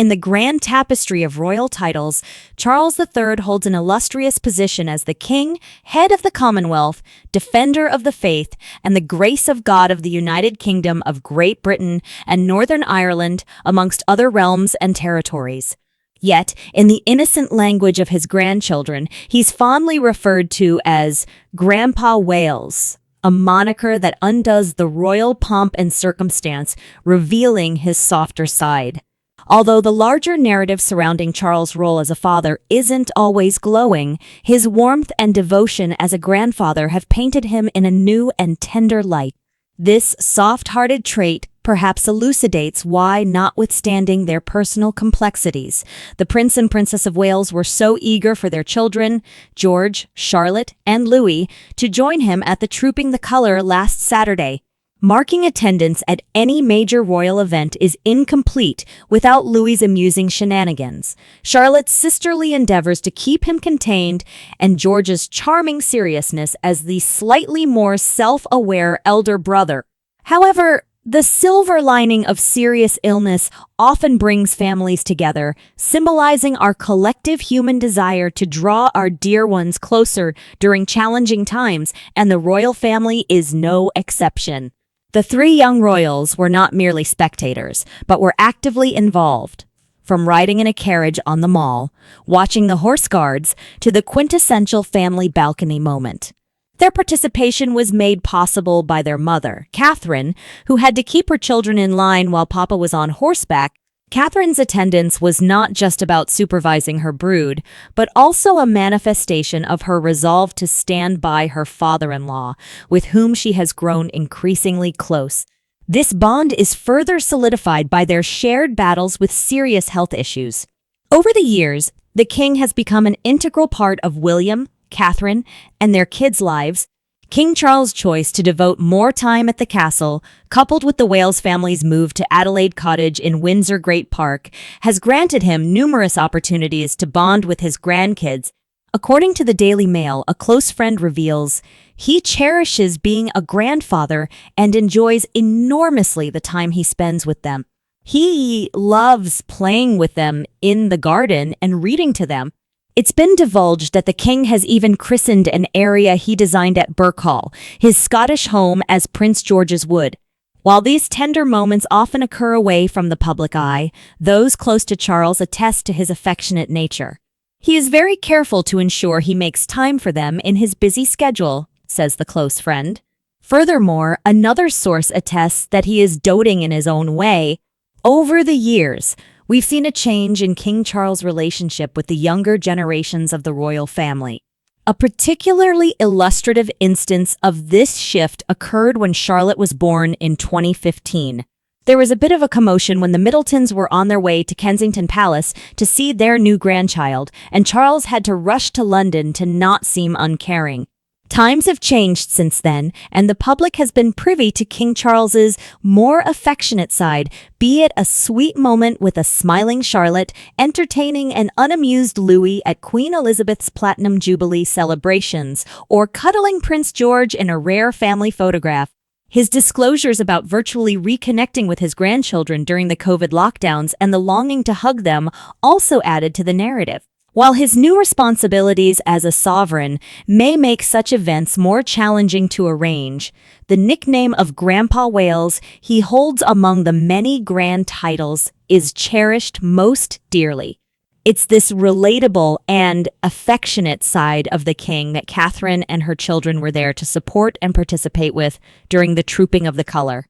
In the grand tapestry of royal titles, Charles III holds an illustrious position as the King, head of the Commonwealth, defender of the faith, and the grace of God of the United Kingdom of Great Britain and Northern Ireland, amongst other realms and territories. Yet, in the innocent language of his grandchildren, he's fondly referred to as Grandpa Wales, a moniker that undoes the royal pomp and circumstance, revealing his softer side. Although the larger narrative surrounding Charles' role as a father isn't always glowing, his warmth and devotion as a grandfather have painted him in a new and tender light. This soft-hearted trait perhaps elucidates why, notwithstanding their personal complexities, the Prince and Princess of Wales were so eager for their children, George, Charlotte, and Louis, to join him at the Trooping the Colour last Saturday. Marking attendance at any major royal event is incomplete without Louis's amusing shenanigans, Charlotte's sisterly endeavors to keep him contained, and George's charming seriousness as the slightly more self-aware elder brother. However, the silver lining of serious illness often brings families together, symbolizing our collective human desire to draw our dear ones closer during challenging times, and the royal family is no exception. The three young royals were not merely spectators, but were actively involved. From riding in a carriage on the Mall, watching the horse guards, to the quintessential family balcony moment. Their participation was made possible by their mother, Catherine, who had to keep her children in line while Papa was on horseback. Catherine's attendance was not just about supervising her brood, but also a manifestation of her resolve to stand by her father-in-law, with whom she has grown increasingly close. This bond is further solidified by their shared battles with serious health issues. Over the years, the King has become an integral part of William, Catherine, and their kids' lives. King Charles' choice to devote more time at the castle, coupled with the Wales family's move to Adelaide Cottage in Windsor Great Park, has granted him numerous opportunities to bond with his grandkids. According to the Daily Mail, a close friend reveals, he cherishes being a grandfather and enjoys enormously the time he spends with them. He loves playing with them in the garden and reading to them. It's been divulged that the King has even christened an area he designed at Birkhall, his Scottish home, as Prince George's Wood. While these tender moments often occur away from the public eye, those close to Charles attest to his affectionate nature. He is very careful to ensure he makes time for them in his busy schedule, says the close friend. Furthermore, another source attests that he is doting in his own way. Over the years, we've seen a change in King Charles' relationship with the younger generations of the royal family. A particularly illustrative instance of this shift occurred when Charlotte was born in 2015. There was a bit of a commotion when the Middletons were on their way to Kensington Palace to see their new grandchild, and Charles had to rush to London to not seem uncaring. Times have changed since then, and the public has been privy to King Charles's more affectionate side, be it a sweet moment with a smiling Charlotte, entertaining an unamused Louis at Queen Elizabeth's Platinum Jubilee celebrations, or cuddling Prince George in a rare family photograph. His disclosures about virtually reconnecting with his grandchildren during the COVID lockdowns and the longing to hug them also added to the narrative. While his new responsibilities as a sovereign may make such events more challenging to arrange, the nickname of Grandpa Wales he holds among the many grand titles is cherished most dearly. It's this relatable and affectionate side of the King that Catherine and her children were there to support and participate with during the Trooping of the Colour.